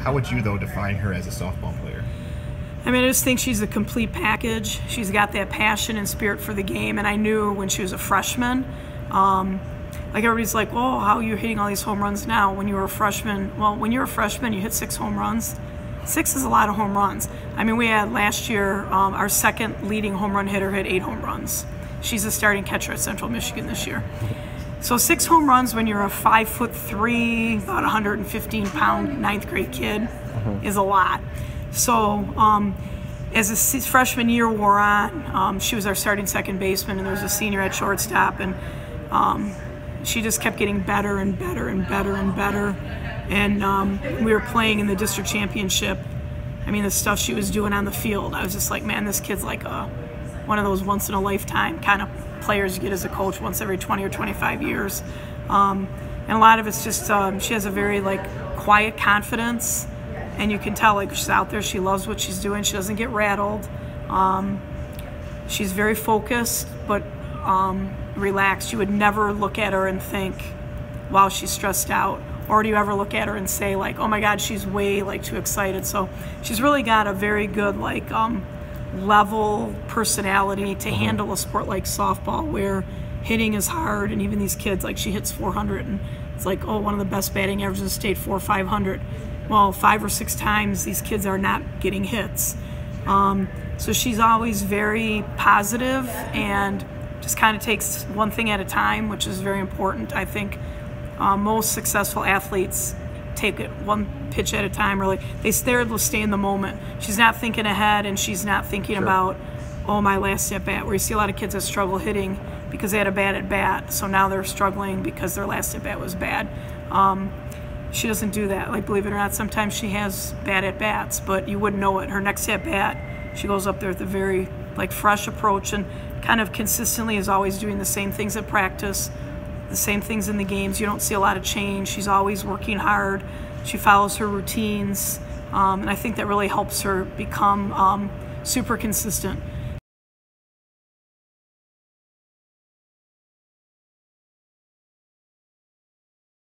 How would you, though, define her as a softball player? I mean, I just think she's a complete package. She's got that passion and spirit for the game, and I knew when she was a freshman, like everybody's like, oh, how are you hitting all these home runs now? When you were a freshman, well, when you were a freshman, you hit 6 home runs. 6 is a lot of home runs. I mean, we had last year, our second leading home run hitter hit 8 home runs. She's a starting catcher at Central Michigan this year. So 6 home runs when you're a 5'3", about 115-pound 9th grade kid is a lot. So as the freshman year wore on, she was our starting second baseman, and there was a senior at shortstop, and she just kept getting better and better and better and better. And we were playing in the district championship. I mean, the stuff she was doing on the field, I was just like, man, this kid's like one of those once-in-a-lifetime kind of players you get as a coach once every 20 or 25 years. And a lot of it's just, she has a very, like, quiet confidence, and you can tell, like, she's out there, she loves what she's doing, she doesn't get rattled. She's very focused, but relaxed. You would never look at her and think, wow, she's stressed out. Or do you ever look at her and say, like, oh my God, she's way, like, too excited. So she's really got a very good, like, level personality to handle a sport like softball, where hitting is hard, and even these kids, like, she hits 400, and it's like, oh, one of the best batting averages in the state, 400 or 500. Well, 5 or 6 times these kids are not getting hits. So she's always very positive and just kind of takes one thing at a time, which is very important. I think most successful athletes take it one pitch at a time, really. They stay in the moment. She's not thinking ahead, and she's not thinking about, oh, my last at bat, where you see a lot of kids that struggle hitting because they had a bad at bat, so now they're struggling because their last at bat was bad. She doesn't do that. Like, believe it or not, sometimes she has bad at bats, but you wouldn't know it. Her next at bat, she goes up there with a very, like, fresh approach, and kind of consistently is always doing the same things at practice, the same things in the games. You don't see a lot of change. She's always working hard. She follows her routines, and I think that really helps her become super consistent.